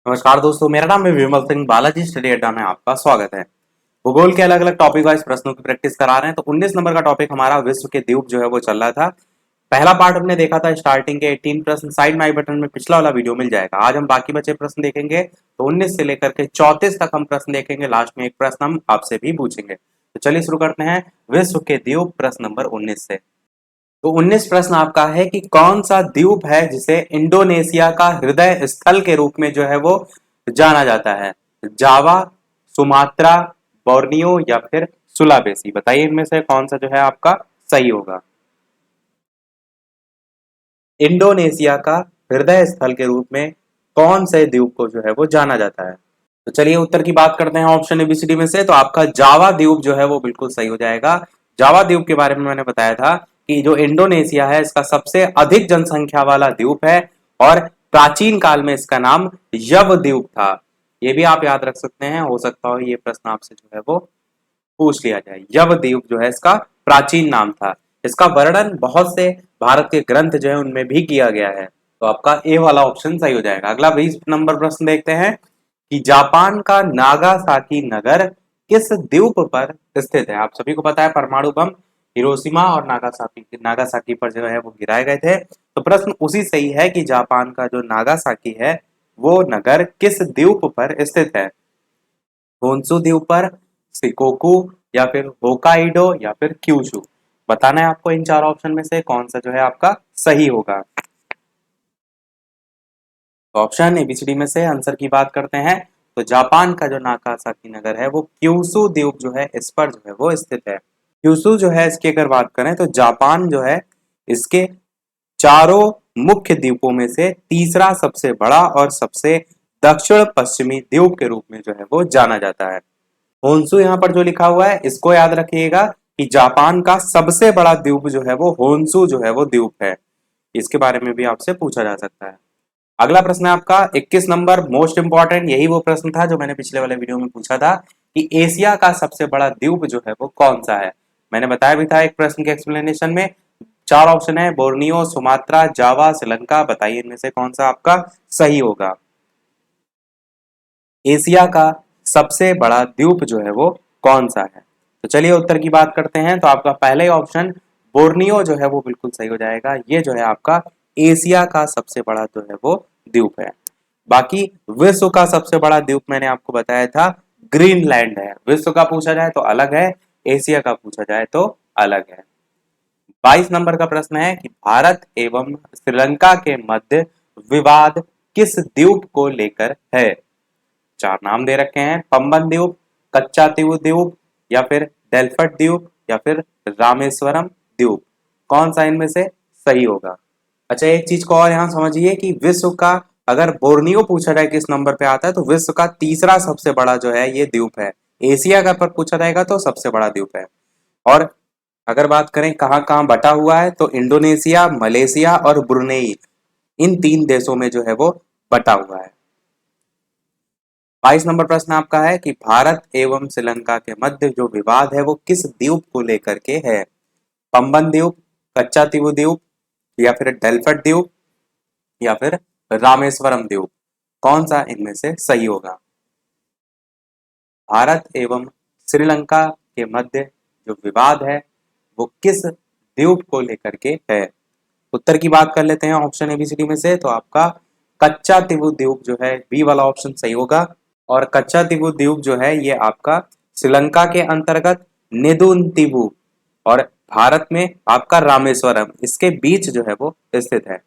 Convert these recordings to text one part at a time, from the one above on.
नमस्कार दोस्तों, मेरा नाम है विमल सिंह। बालाजी स्टडी अड्डा में आपका स्वागत है। भूगोल के अलग अलग टॉपिक वाइज प्रश्नों की प्रैक्टिस करा रहे हैं। तो 19 नंबर का टॉपिक हमारा विश्व के द्वीप जो है वो चल रहा था। पहला पार्ट हमने देखा था, स्टार्टिंग के 18 प्रश्न साइड में आई बटन में पिछला वाला वीडियो मिल जाएगा। आज हम बाकी बचे प्रश्न देखेंगे। तो 19 से लेकर के 34 तक हम प्रश्न देखेंगे। लास्ट में एक प्रश्न हम आपसे भी पूछेंगे। तो चलिए शुरू करते हैं विश्व के द्वीप प्रश्न नंबर 19 से। तो 19 प्रश्न आपका है कि कौन सा द्वीप है जिसे इंडोनेशिया का हृदय स्थल के रूप में जो है वो जाना जाता है। जावा, सुमात्रा, बोर्नियो या फिर सुलावेसी। बताइए इनमें से कौन सा जो है आपका सही होगा। इंडोनेशिया का हृदय स्थल के रूप में कौन से द्वीप को जो है वो जाना जाता है। तो चलिए उत्तर की बात करते हैं ऑप्शन एबीसीडी में से। तो आपका जावा द्वीप जो है वो बिल्कुल सही हो जाएगा। जावा द्वीप के बारे में मैंने बताया था कि जो इंडोनेशिया है इसका सबसे अधिक जनसंख्या वाला द्वीप है और प्राचीन काल में इसका नाम यव द्वीप था। ये भी आप याद रख सकते हैं, हो सकता हो ये प्रश्न आपसे जो है वो पूछ लिया जाए। यव द्वीप जो है इसका प्राचीन नाम था। इसका वर्णन बहुत से भारत के ग्रंथ जो है उनमें भी किया गया है। तो आपका ए वाला ऑप्शन सही हो जाएगा। अगला 20 नंबर प्रश्न देखते हैं कि जापान का नागासाकी नगर किस द्वीप पर स्थित है। आप सभी को पता है परमाणु बम हिरोशिमा और नागासाकी नागासाकी पर जो है वो गिराए गए थे। तो प्रश्न उसी से ही है कि जापान का जो नागासाकी है वो नगर किस द्वीप पर स्थित है। होन्शु द्वीप पर, शिकोकू या फिर होकाइडो या फिर क्यूशू। बताना है आपको इन चार ऑप्शन में से कौन सा जो है आपका सही होगा। तो ऑप्शन एबीसीडी में से आंसर की बात करते हैं। तो जापान का जो नागासाकी नगर है वो क्यूशू द्वीप जो है इस पर जो है वो स्थित है। क्यूशू जो है इसकी अगर बात करें तो जापान जो है इसके चारों मुख्य द्वीपों में से तीसरा सबसे बड़ा और सबसे दक्षिण पश्चिमी द्वीप के रूप में जो है वो जाना जाता है। होन्शु यहाँ पर जो लिखा हुआ है इसको याद रखिएगा कि जापान का सबसे बड़ा द्वीप जो है वो होन्शु जो है वो द्वीप है। इसके बारे में भी आपसे पूछा जा सकता है। अगला प्रश्न है आपका 21 नंबर, मोस्ट इंपॉर्टेंट। यही वो प्रश्न था जो मैंने पिछले वाले वीडियो में पूछा था कि एशिया का सबसे बड़ा द्वीप जो है वो कौन सा है। मैंने बताया भी था एक प्रश्न के एक्सप्लेनेशन में। चार ऑप्शन है, बोर्नियो, सुमात्रा, जावा, श्रीलंका। बताइए इनमें से कौन सा आपका सही होगा। एशिया का सबसे बड़ा द्वीप जो है वो कौन सा है। तो चलिए उत्तर की बात करते हैं। तो आपका पहले ऑप्शन बोर्नियो जो है वो बिल्कुल सही हो जाएगा। ये जो है आपका एशिया का सबसे बड़ा जो है वो द्वीप है। बाकी विश्व का सबसे बड़ा द्वीप मैंने आपको बताया था ग्रीनलैंड है। विश्व का पूछा जाए तो अलग है, एशिया का पूछा जाए तो अलग है। 22 नंबर का प्रश्न है कि भारत एवं श्रीलंका के मध्य विवाद किस द्वीप को लेकर है। चार नाम दे रखे हैं, पंबन द्वीप, कच्चा तीवु द्वीप या फिर डेल्फट द्वीप या फिर रामेश्वरम द्वीप। कौन सा इनमें से सही होगा। अच्छा, एक चीज को और यहाँ समझिए कि विश्व का अगर बोर्नियो पूछा जाए किस नंबर पे आता है तो विश्व का तीसरा सबसे बड़ा जो है ये द्वीप है। एशिया का पर पूछा जाएगा तो सबसे बड़ा द्वीप है। और अगर बात करें कहाँ कहाँ बटा हुआ है तो इंडोनेशिया, मलेशिया और ब्रुनेई, इन तीन देशों में जो है वो बटा हुआ है। 22 नंबर प्रश्न आपका है कि भारत एवं श्रीलंका के मध्य जो विवाद है वो किस द्वीप को लेकर के है। पंबन द्वीप, कच्चा तीवु द्वीप या फिर डेल्फट द्वीप या फिर रामेश्वरम द्वीप। कौन सा इनमें से सही होगा। भारत एवं श्रीलंका के मध्य जो विवाद है वो किस द्वीप को लेकर के है। उत्तर की बात कर लेते हैं ऑप्शन एबीसीडी में से। तो आपका कच्चा तीवु द्वीप जो है बी वाला ऑप्शन सही होगा। और कच्चा तीवु द्वीप जो है ये आपका श्रीलंका के अंतर्गत नेदुनतीवु और भारत में आपका रामेश्वरम, इसके बीच जो है वो स्थित है।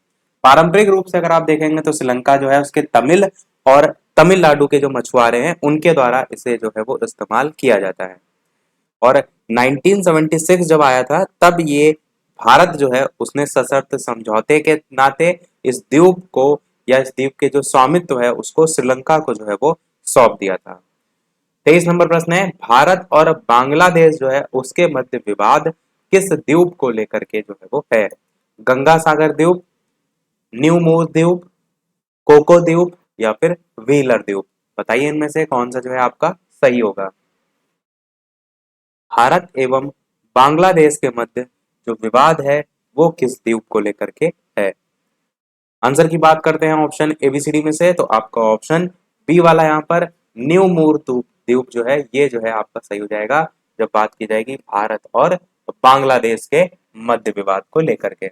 पारंपरिक रूप से अगर आप देखेंगे तो श्रीलंका जो है उसके तमिल और तमिलनाडु के जो मछुआरे हैं उनके द्वारा इसे जो है वो इस्तेमाल किया जाता है। और 1976 जब आया था तब ये भारत जो है उसने सशर्त समझौते के नाते इस द्वीप को या इस द्वीप के जो स्वामित्व है उसको श्रीलंका को जो है वो सौंप दिया था। 23 नंबर प्रश्न है, भारत और बांग्लादेश जो है उसके मध्य विवाद किस द्वीप को लेकर के जो है वो है। गंगा सागर द्वीप, न्यू मूर द्वीप, कोको द्वीप या फिर व्हीलर द्वीप। बताइए इनमें से कौन सा जो है आपका सही होगा। भारत एवं बांग्लादेश के मध्य जो विवाद है वो किस द्वीप को लेकर के है। आंसर की बात करते हैं ऑप्शन एबीसीडी में से। तो आपका ऑप्शन बी वाला यहाँ पर न्यू मूर द्वीप जो है ये जो है आपका सही हो जाएगा जब बात की जाएगी भारत और बांग्लादेश के मध्य विवाद को लेकर के।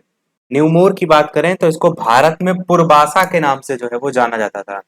न्यूमोर की बात करें तो इसको भारत में पुरबासा के नाम से जो है वो जाना जाता था,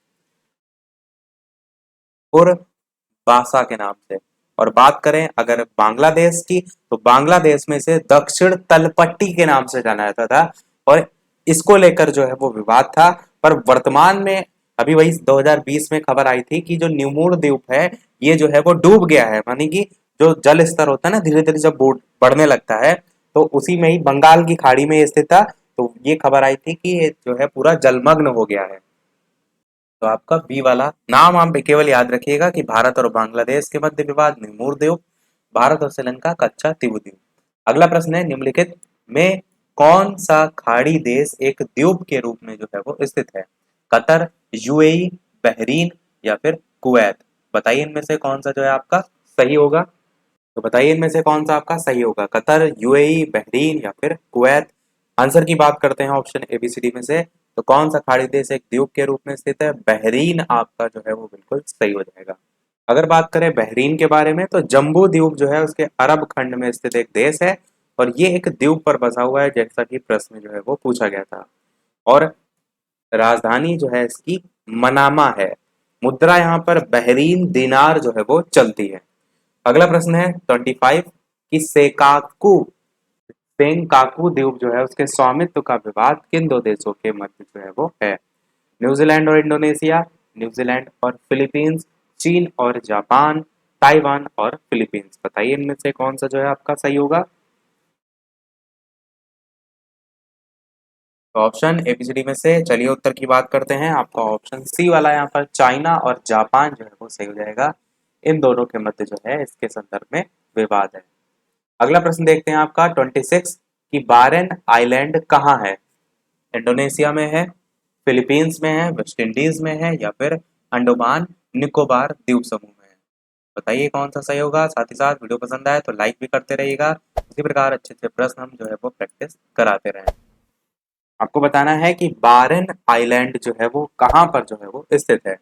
पुरबासा के नाम से। और बात करें अगर बांग्लादेश की तो बांग्लादेश में से दक्षिण तलपट्टी के नाम से जाना जाता था और इसको लेकर जो है वो विवाद था। पर वर्तमान में अभी वही 2020 में खबर आई थी कि जो न्यूमोर द्वीप है ये जो है वो डूब गया है, मानी कि जो जल स्तर होता है ना धीरे धीरे जब बढ़ने लगता है तो उसी में ही बंगाल की खाड़ी में स्थित था। तो ये खबर आई थी कि ये जो है पूरा जलमग्न हो गया है। तो आपका बी वाला नाम आप केवल याद रखिएगा कि भारत और बांग्लादेश के मध्य विवाद न्यूमोर द्वीप, भारत और श्रीलंका कच्चा तीबू द्वीप। अगला प्रश्न है निम्नलिखित में कौन सा खाड़ी देश एक द्वीप के रूप में जो है वो स्थित है? कतर, यूएई, बहरीन या फिर कुवैत। बताइए इनमें से कौन सा जो है आपका सही होगा। तो बताइए इनमें से कौन सा आपका सही होगा, कतर, यूएई, बहरीन या फिर कुवैत। आंसर की बात करते हैं ऑप्शन एबीसीडी में से तो कौन सा खाड़ी देश एक द्वीप के रूप में स्थित है? बहरीन आपका जो है वो बिल्कुल सही हो जाएगा। अगर बात करें बहरीन के बारे में तो जम्बू द्वीप जो है उसके अरब खंड में स्थित एक देश है और ये एक द्वीप पर बसा हुआ है जैसा कि प्रश्न जो है वो पूछा गया था। और राजधानी जो है इसकी मनामा है। मुद्रा यहाँ पर बहरीन दिनार जो है वो चलती है। अगला प्रश्न है 25 कि सेंकाकू द्वीप जो है उसके स्वामित्व का विवाद किन दो देशों के मध्य जो है वो है? न्यूजीलैंड और इंडोनेशिया, न्यूजीलैंड और फिलीपींस, चीन और जापान, ताइवान और फिलीपींस। बताइए इनमें से कौन सा जो है आपका सही होगा। तो ऑप्शन एबीसीडी में से चलिए उत्तर की बात करते हैं। आपका ऑप्शन सी वाला यहाँ पर चाइना और जापान जो है वो सही हो जाएगा। इन दोनों के मध्य जो है इसके संदर्भ में विवाद है। अगला प्रश्न देखते हैं आपका 26 कि बारेन आइलैंड कहाँ है? इंडोनेशिया में है, फिलीपींस में है, वेस्ट इंडीज में है या फिर अंडमान निकोबार द्वीप समूह में है? बताइए कौन सा सही होगा। साथ ही साथ वीडियो पसंद आए तो लाइक भी करते रहिएगा। इसी प्रकार अच्छे अच्छे प्रश्न हम जो है वो प्रैक्टिस कराते रहें। आपको बताना है कि बारेन आइलैंड जो है वो कहाँ पर जो है वो स्थित है।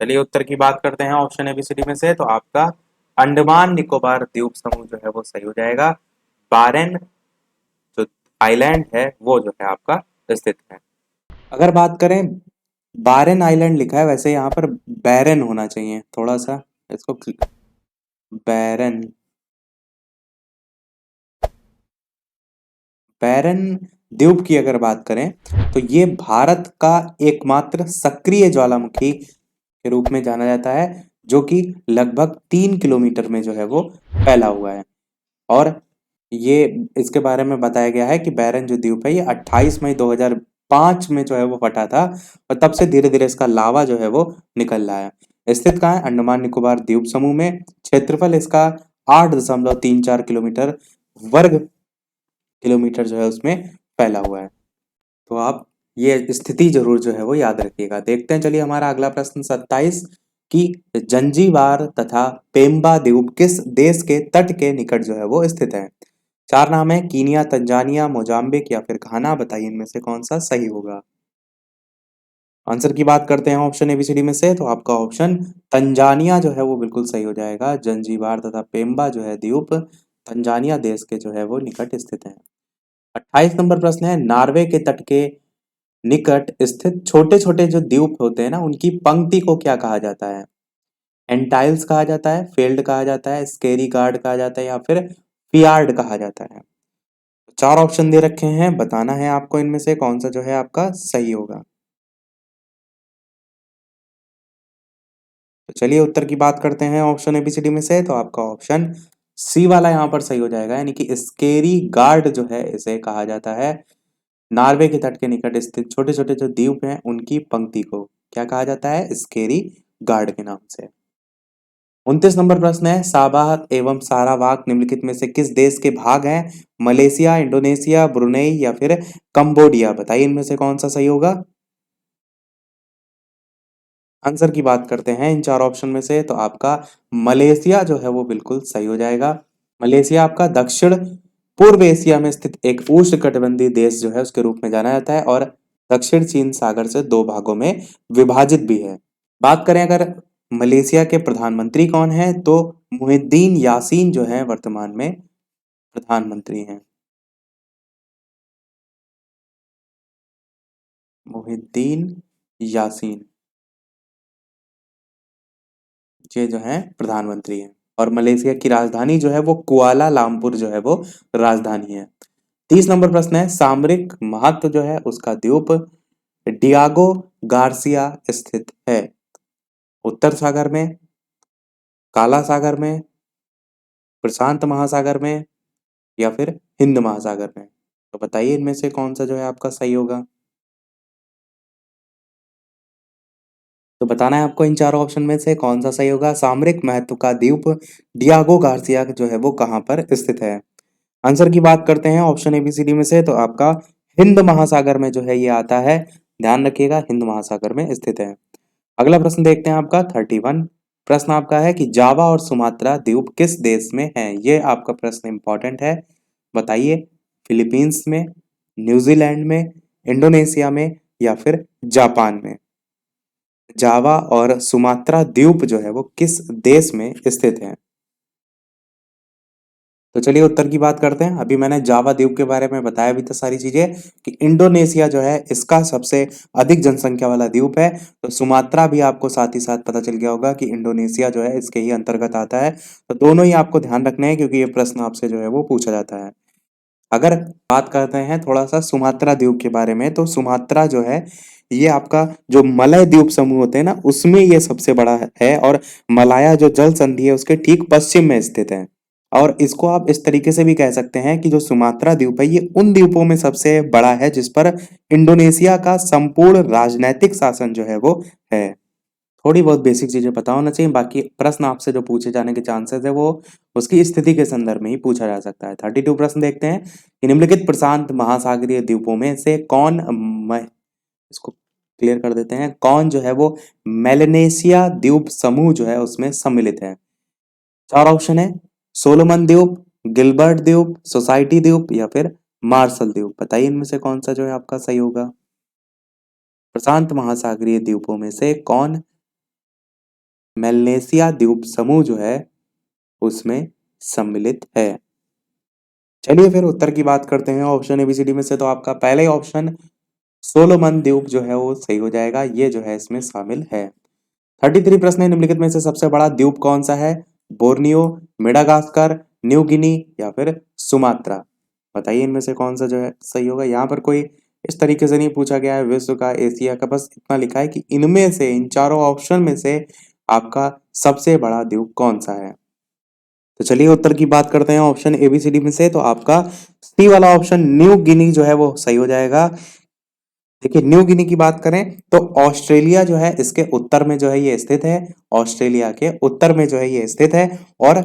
चलिए उत्तर की बात करते हैं ऑप्शन एबीसीडी में से तो आपका अंडमान निकोबार द्वीप समूह जो है वो सही हो जाएगा। बारेन जो आइलैंड है वो जो है आपका स्थित है। अगर बात करें बारेन आइलैंड लिखा है वैसे यहाँ पर बैरन होना चाहिए, थोड़ा सा इसको बैरन बैरन द्वीप की अगर बात करें तो ये भारत का एकमात्र सक्रिय ज्वालामुखी के रूप में जाना जाता है जो कि लगभग 3 किलोमीटर में जो है वो फैला हुआ है। और ये इसके बारे में बताया गया है कि बैरन जो द्वीप है ये 28 मई 2005 में जो है वो फटा था और तब से धीरे धीरे इसका लावा जो है वो निकल रहा है। स्थित कहाँ है? अंडमान निकोबार द्वीप समूह में। क्षेत्रफल इसका 8.34 वर्ग किलोमीटर जो है उसमें फैला हुआ है। तो आप ये स्थिति जरूर जो है वो याद रखिएगा। देखते हैं चलिए हमारा अगला प्रश्न 27 कि जंजीबार तथा पेम्बा द्वीप किस देश के तट के निकट जो है वो स्थित है? चार नाम है कीनिया, तंजानिया, मोजाम्बिक या फिर घाना। बताइए इनमें से कौन सा सही होगा। आंसर की बात करते हैं ऑप्शन एबीसीडी में से तो आपका ऑप्शन तंजानिया जो है वो बिल्कुल सही हो जाएगा। जंजीबार तथा पेम्बा जो है द्वीप तंजानिया देश के जो है वो निकट स्थित है। 28 नंबर प्रश्न है नॉर्वे के तट के निकट स्थित छोटे छोटे जो द्वीप होते हैं ना उनकी पंक्ति को क्या कहा जाता है? एंटाइल्स कहा जाता है, फेल्ड कहा जाता है, स्केरी गार्ड कहा जाता है या फिर फियार्ड कहा जाता है? चार ऑप्शन दे रखे हैं, बताना है आपको इनमें से कौन सा जो है आपका सही होगा। तो चलिए उत्तर की बात करते हैं ऑप्शन एबीसीडी में से तो आपका ऑप्शन सी वाला यहाँ पर सही हो जाएगा, यानी कि स्केरी गार्ड जो है इसे कहा जाता है। नॉर्वे के तट के निकट स्थित छोटे छोटे जो द्वीप हैं उनकी पंक्ति को क्या कहा जाता है? स्केरी गार्ड के नाम से। 29 नंबर प्रश्न है साबाह एवं सारावाक निम्नलिखित में से किस देश के भाग हैं? मलेशिया, इंडोनेशिया, ब्रुनेई या फिर कंबोडिया। बताइए इनमें से कौन सा सही होगा। आंसर की बात करते हैं इन चार ऑप्शन में से तो आपका मलेशिया जो है वो बिल्कुल सही हो जाएगा। मलेशिया आपका दक्षिण पूर्व एशिया में स्थित एक उष्णकटिबंधीय देश जो है उसके रूप में जाना जाता है और दक्षिण चीन सागर से 2 भागों में विभाजित भी है। बात करें अगर मलेशिया के प्रधानमंत्री कौन है, तो मुहिद्दीन यासीन जो है वर्तमान में प्रधानमंत्री हैं। मुहिद्दीन यासीन ये जो है प्रधानमंत्री हैं। और मलेशिया की राजधानी जो है वो कुआलालंपुर जो है वो राजधानी है। 30 नंबर प्रश्न है, सामरिक महत्व जो है उसका द्वीप डियागो गार्सिया स्थित है। उत्तर सागर में, काला सागर में, प्रशांत महासागर में, या फिर हिंद महासागर में। तो बताइए इनमें से कौन सा जो है आपका सही होगा। तो बताना है आपको इन चारों ऑप्शन में से कौन सा सही होगा। सामरिक महत्व का द्वीप डियागो गार्सिया जो है वो कहाँ पर स्थित है। आंसर की बात करते हैं ऑप्शन एबीसीडी में से, तो आपका हिंद महासागर में जो है ये आता है। ध्यान रखिएगा, हिंद महासागर में स्थित है। अगला प्रश्न देखते हैं आपका 31। प्रश्न आपका है कि जावा और सुमात्रा द्वीप किस देश में है। ये आपका प्रश्न इंपॉर्टेंट है। बताइए, फिलीपींस में, न्यूजीलैंड में, इंडोनेशिया में, या फिर जापान में। जावा और सुमात्रा द्वीप जो है वो किस देश में स्थित है। तो चलिए उत्तर की बात करते हैं। अभी मैंने जावा द्वीप के बारे में बताया भी था सारी चीजें कि इंडोनेशिया जो है इसका सबसे अधिक जनसंख्या वाला द्वीप है। तो सुमात्रा भी आपको साथ ही साथ पता चल गया होगा कि इंडोनेशिया जो है इसके ही अंतर्गत आता है। तो दोनों ही आपको ध्यान रखने हैं क्योंकि ये प्रश्न आपसे जो है वो पूछा जाता है। अगर बात करते हैं थोड़ा सा सुमात्रा द्वीप के बारे में, तो सुमात्रा जो है ये आपका जो मलय द्वीप समूह होते हैं ना उसमें ये सबसे बड़ा है, और मलाया जो जल संधि है उसके ठीक पश्चिम में स्थित है। और इसको आप इस तरीके से भी कह सकते हैं कि जो सुमात्रा द्वीप है ये उन द्वीपों में सबसे बड़ा है जिस पर इंडोनेशिया का संपूर्ण राजनैतिक शासन जो है वो है। थोड़ी बहुत बेसिक चीजें पता होना चाहिए, बाकी प्रश्न आपसे जो पूछे जाने के चांसेस है वो उसकी स्थिति के संदर्भ में ही पूछा जा सकता है। 32 प्रश्न देखते हैं कि निम्नलिखित प्रशांत महासागरीय द्वीपों में से कौन इसको क्लियर कर देते हैं, कौन जो है वो मेलेनेशिया द्वीप समूह जो है उसमें सम्मिलित है। चार ऑप्शन है, सोलोमन द्वीप, गिलबर्ट द्वीप, सोसाइटी द्वीप, या फिर मार्शल द्वीप। बताइए इनमें से कौन सा जो है आपका सही होगा। प्रशांत महासागरीय द्वीपों में से कौन मेलनेसिया द्वीप समूह जो है उसमें सम्मिलित है। चलिए फिर उत्तर की बात करते हैं ऑप्शन एबीसीडी में से, तो आपका पहला ही ऑप्शन सोलोमन द्वीप जो है वो सही हो जाएगा, ये जो है इसमें शामिल है। 33 प्रश्न है, निम्नलिखित में से सबसे बड़ा द्वीप कौन सा है। बोर्नियो, मेडागास्कर, न्यू गिनी, या फिर सुमात्रा। बताइए इनमें से कौन सा जो है सही होगा। यहाँ पर कोई इस तरीके से नहीं पूछा गया है विश्व का, एशिया का, बस इतना लिखा है कि इनमें से, इन चारों ऑप्शन में से आपका सबसे बड़ा द्वीप कौन सा है। तो चलिए उत्तर की बात करते हैं ऑप्शन एबीसीडी में से, तो आपका सी वाला ऑप्शन न्यू गिनी जो है वो सही हो जाएगा। देखिए न्यू गिनी की बात करें तो ऑस्ट्रेलिया जो है इसके उत्तर में जो है ये स्थित है। ऑस्ट्रेलिया के उत्तर में जो है ये स्थित है, और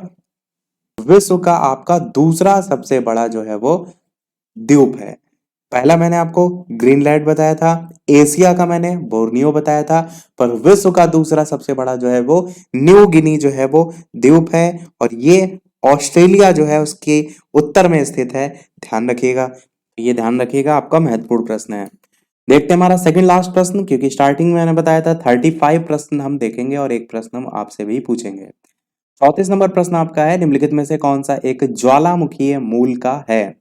विश्व का आपका दूसरा सबसे बड़ा जो है वो द्वीप है। पहला मैंने आपको ग्रीनलैंड बताया था, एशिया का मैंने बोर्नियो बताया था, पर विश्व का दूसरा सबसे बड़ा जो है वो न्यू गिनी जो है वो द्वीप है, और ये ऑस्ट्रेलिया जो है उसके उत्तर में स्थित है। ध्यान रखिएगा, ये ध्यान रखिएगा, आपका महत्वपूर्ण प्रश्न है। देखते हैं हमारा सेकंड लास्ट प्रश्न, क्योंकि स्टार्टिंग में मैंने बताया था 35 प्रश्न हम देखेंगे और एक प्रश्न हम आपसे भी पूछेंगे। 34 नंबर प्रश्न आपका है, निम्नलिखित में से कौन सा एक ज्वालामुखीय मूल का है।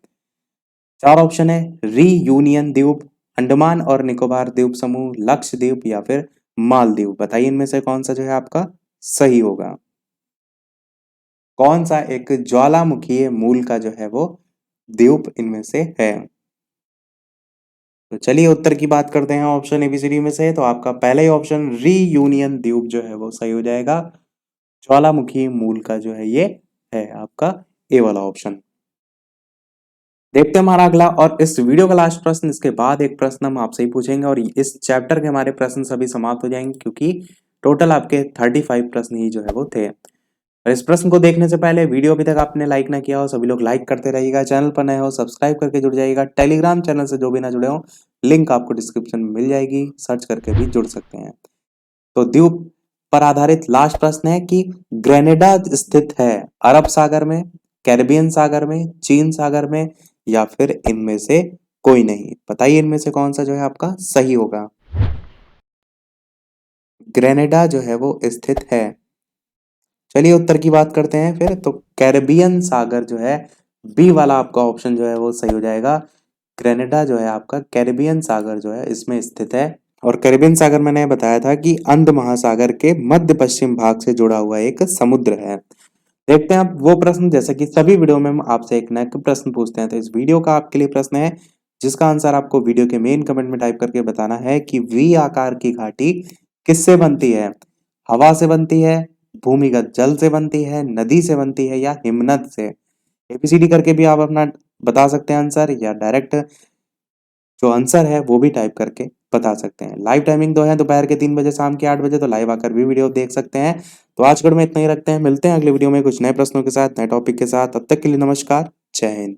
चार ऑप्शन है, रीयूनियन द्वीप, अंडमान और निकोबार द्वीप समूह, लक्षद्वीप, या फिर मालदीव। बताइए इनमें से कौन सा जो है आपका सही होगा। कौन सा एक ज्वालामुखीय मूल का जो है वो द्वीप इनमें से है। तो चलिए उत्तर की बात करते हैं ऑप्शन एबीसीडी में से, तो आपका पहला ही ऑप्शन रीयूनियन द्वीप जो है वो सही हो जाएगा। ज्वालामुखी मूल का जो है ये है आपका ए वाला ऑप्शन। देखते हैं हमारा अगला और इस वीडियो का लास्ट प्रश्न, इसके बाद एक प्रश्न हम आपसे ही पूछेंगे और इस चैप्टर के हमारे प्रश्न सभी समाप्त हो जाएंगे, क्योंकि टोटल आपके 35 प्रश्न ही जो है वो थे। और इस प्रश्न को देखने से पहले वीडियो अभी तक आपने लाइक ना किया हो, सभी लोग लाइक करते रहिएगा। चैनल पर नए हो सब्सक्राइब करके जुड़ जाइएगा। टेलीग्राम चैनल से जो भी ना जुड़े हो, लिंक आपको डिस्क्रिप्शन में मिल जाएगी, सर्च करके भी जुड़ सकते हैं। तो द्वीप पर आधारित लास्ट प्रश्न है कि ग्रेनेडा स्थित है अरब सागर में, कैरिबियन सागर में, चीन सागर में, या फिर इनमें से कोई नहीं। बताइए इनमें से कौन सा जो है आपका सही होगा। ग्रेनेडा जो है वो स्थित है। चलिए उत्तर की बात करते हैं फिर। तो कैरेबियन सागर जो है, बी वाला आपका ऑप्शन जो है वो सही हो जाएगा। ग्रेनेडा जो है आपका कैरेबियन सागर जो है इसमें स्थित है। और कैरेबियन सागर मैंने बताया था कि अंध महासागर के मध्य पश्चिम भाग से जुड़ा हुआ एक समुद्र है। देखते हैं आप वो प्रश्न, जैसे कि सभी वीडियो में हम आपसे एक नया प्रश्न पूछते हैं, तो इस वीडियो का आपके लिए प्रश्न है जिसका आंसर आपको वीडियो के मेन कमेंट में टाइप करके बताना है कि वी आकार की घाटी किससे बनती है। हवा से बनती है, भूमिगत जल से बनती है, नदी से बनती है, या हिमनद से। एबीसीडी करके भी आप अपना बता सकते हैं आंसर, या डायरेक्ट जो आंसर है वो भी टाइप करके बता सकते हैं। लाइव टाइमिंग 2 है, दोपहर के 3 बजे, शाम के 8 बजे, तो लाइव आकर भी वीडियो देख सकते हैं। तो आज के में इतना ही रखते हैं, मिलते हैं अगले वीडियो में कुछ नए प्रश्नों के साथ, नए टॉपिक के साथ। तब तक के लिए नमस्कार, जय हिंद।